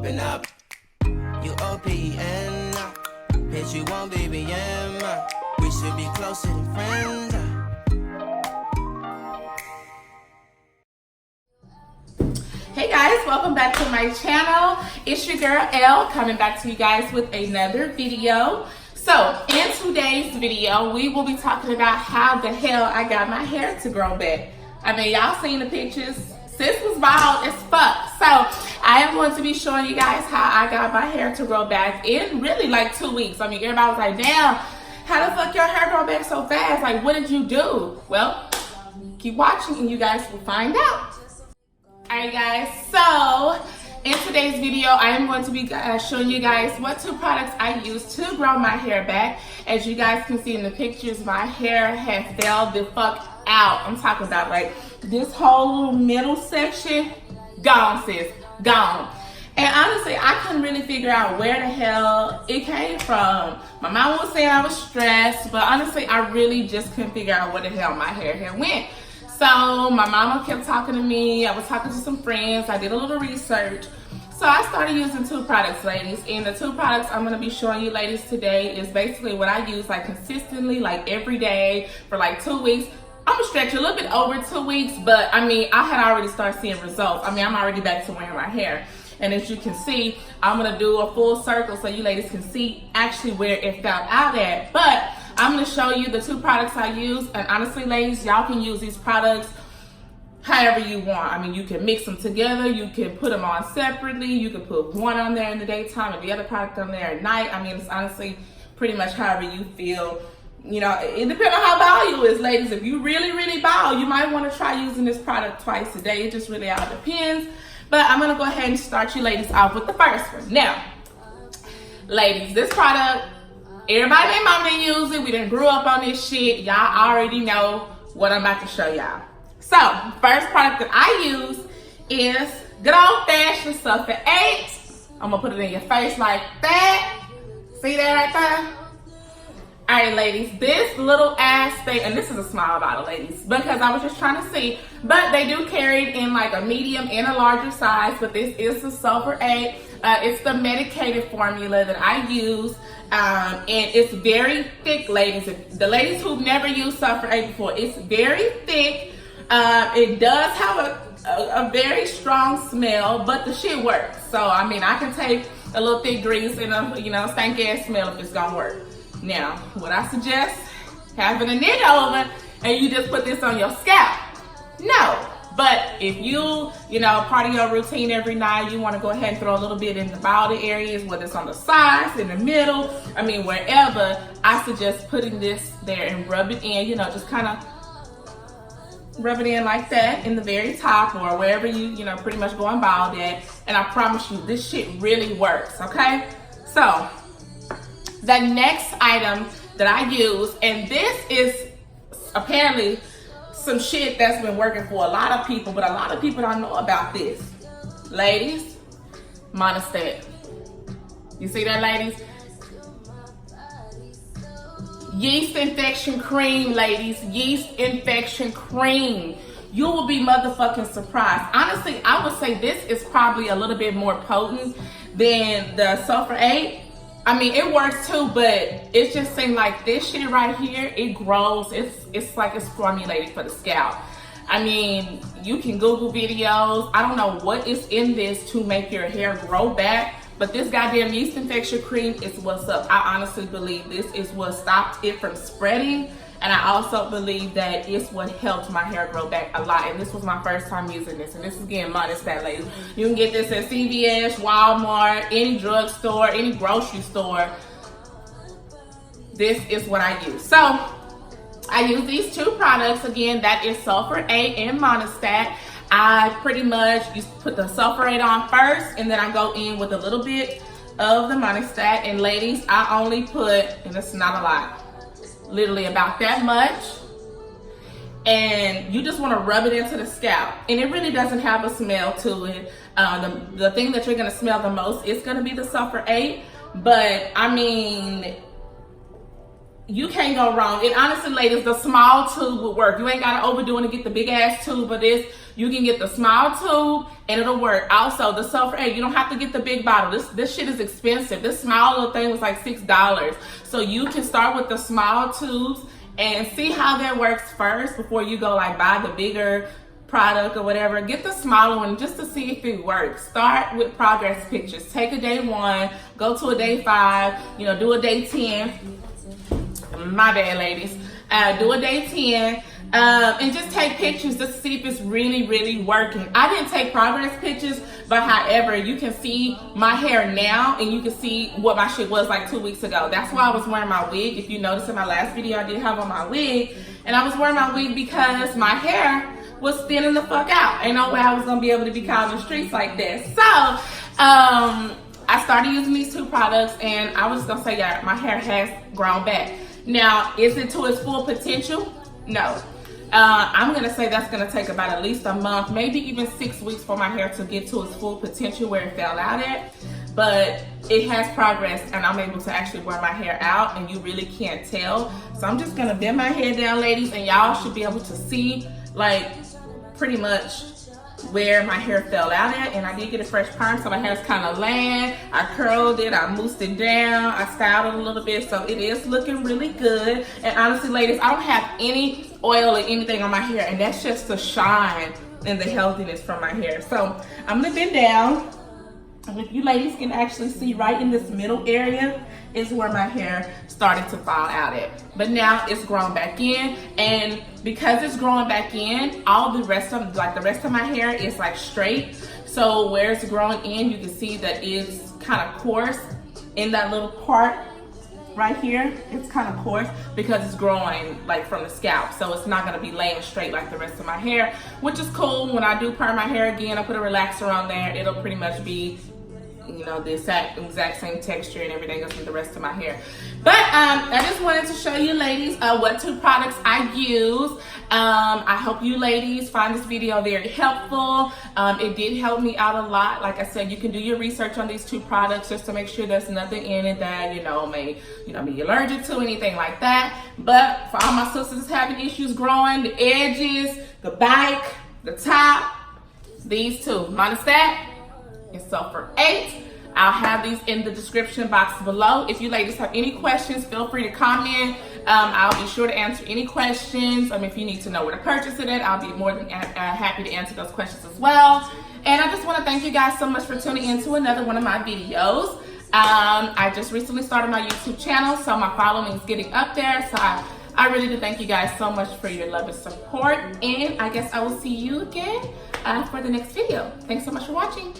open up. You OPN, bitch, you won't BBM. We should be closer than friends. Hey guys, welcome back to my channel. It's your girl Elle coming back to you guys with another video. So in today's video, we will be talking about how the hell I got my hair to grow back. I mean, y'all seen the pictures. Sis was bald as fuck. So I am going to be showing you guys how I got my hair to grow back in really like 2 weeks. I mean, everybody was like, damn, how the fuck your hair grow back so fast? Like, what did you do? Well, keep watching and you guys will find out. Alright guys, so in today's video, I am going to be showing you guys what 2 products I use to grow my hair back. As you guys can see in the pictures, my hair has fell the fuck out. I'm talking about like this whole little middle section, gone sis, gone. And honestly, I couldn't really figure out where the hell it came from. My mom was saying I was stressed, but honestly, I really just couldn't figure out where the hell my hair had went. So my mama kept talking to me. I was talking to some friends. I did a little research. So I started using 2 products, ladies. And the 2 products I'm going to be showing you ladies today is basically what I use like consistently, like every day for like 2 weeks. I'm going to stretch a little bit over 2 weeks, but I mean, I had already started seeing results. I mean, I'm already back to wearing my hair. And as you can see, I'm going to do a full circle so you ladies can see actually where it fell out at. But I'm going to show you the 2 products I use, and honestly, ladies, y'all can use these products however you want. I mean, you can mix them together, you can put them on separately, you can put one on there in the daytime and the other product on there at night. I mean, it's honestly pretty much however you feel. You know, it depends on how bald you is, ladies. If you really, really bald, you might want to try using this product twice a day. It just really all depends. But I'm going to go ahead and start you ladies off with the first one. Now, ladies, this product, everybody and mama didn't use it. We done grew up on this shit. Y'all already know what I'm about to show y'all. So, first product that I use is good old fashioned Sulfur 8. I'm gonna put it in your face like that. See that right there? Alright, ladies, this little ass thing, and this is a small bottle, ladies, because I was just trying to see, but they do carry it in like a medium and a larger size, but this is the Sulfur 8. It's the medicated formula that I use. And it's very thick, ladies. The ladies who've never used Sulfur 8 before, it's very thick. It does have a very strong smell, but the shit works. So, I mean, I can take a little thick grease and a, you know, stank ass smell if it's gonna work. Now, what I suggest, having a nigga over and you just put this on your scalp. No. But if you know, part of your routine every night, you want to go ahead and throw a little bit in the balded areas, whether it's on the sides, in the middle, I mean, wherever, I suggest putting this there and rub it in, you know, just kind of rub it in like that in the very top or wherever you know, pretty much going bald at. And I promise you, this shit really works, okay? So, the next item that I use, and this is apparently some shit that's been working for a lot of people, but a lot of people don't know about this. Ladies, Monistat. You see that, ladies? Yeast infection cream, ladies. Yeast infection cream. You will be motherfucking surprised. Honestly, I would say this is probably a little bit more potent than the Sulfur 8. I mean, it works too, but it just seems like this shit right here, it grows. It's like it's formulated for the scalp. I mean, you can Google videos. I don't know what is in this to make your hair grow back, but this goddamn yeast infection cream is what's up. I honestly believe this is what stopped it from spreading. And I also believe that it's what helped my hair grow back a lot. And this was my first time using this. And this is again Monistat, ladies. You can get this at CVS, Walmart, any drugstore, any grocery store. This is what I use. So I use these 2 products. Again, that is Sulfur 8 and Monistat. I pretty much put the Sulfur 8 on first, and then I go in with a little bit of the Monistat. And ladies, I only put, and it's not a lot, literally about that much, and you just want to rub it into the scalp, and it really doesn't have a smell to it. The thing that you're going to smell the most is going to be the Sulfur 8, but I mean, you can't go wrong. And honestly, ladies, the small tube will work. You ain't got to overdo it and get the big ass tube of this. You can get the small tube and it'll work. Also, the Sulfur, hey, you don't have to get the big bottle. This shit is expensive. This small little thing was like $6. So you can start with the small tubes and see how that works first before you go like buy the bigger product or whatever. Get the smaller one just to see if it works. Start with progress pictures. Take a day 1, go to a day 5, do a day 10. My bad, ladies. Do a day 10. And just take pictures just to see if it's really, really working. I didn't take progress pictures, but however, you can see my hair now and you can see what my shit was like 2 weeks ago. That's why I was wearing my wig. If you noticed in my last video, I did have on my wig, and I was wearing my wig because my hair was thinning the fuck out. Ain't no way I was gonna be able to be caught in the streets like this. So, I started using these 2 products, and I was gonna say, yeah, my hair has grown back. Now, is it to its full potential? No. I'm gonna say that's gonna take about at least a month, maybe even 6 weeks for my hair to get to its full potential where it fell out at. But it has progressed, and I'm able to actually wear my hair out, and you really can't tell. So I'm just gonna bend my hair down, ladies, and y'all should be able to see like pretty much where my hair fell out at. And I did get a fresh perm, so my hair's kind of land. I curled it, I moussed it down, I styled it a little bit, so it is looking really good. And honestly, ladies, I don't have any oil or anything on my hair, and that's just the shine and the healthiness from my hair. So I'm gonna bend down, and if you ladies can actually see, right in this middle area is where my hair started to fall out at. But now it's grown back in, and because it's growing back in, all the rest of my hair is like straight. So where it's growing in, you can see that it's kind of coarse in that little part right here. It's kind of coarse because it's growing like from the scalp, so it's not going to be laying straight like the rest of my hair, which is cool. When I do perm my hair again, I put a relaxer on there, it'll pretty much be the exact same texture and everything else with the rest of my hair. But I just wanted to show you ladies what 2 products I use. I hope you ladies find this video very helpful. It did help me out a lot. Like I said, you can do your research on these 2 products just to make sure there's nothing in it that may be allergic to, anything like that. But for all my sisters having issues growing the edges, the back, the top, these 2, Monistat and Sulfur 8. I'll have these in the description box below. If you ladies have any questions, feel free to comment. I'll be sure to answer any questions. If you need to know where to purchase it at, I'll be more than happy to answer those questions as well. And I just want to thank you guys so much for tuning in to another one of my videos. I just recently started my YouTube channel, so my following is getting up there. So I really do thank you guys so much for your love and support. And I guess I will see you again for the next video. Thanks so much for watching.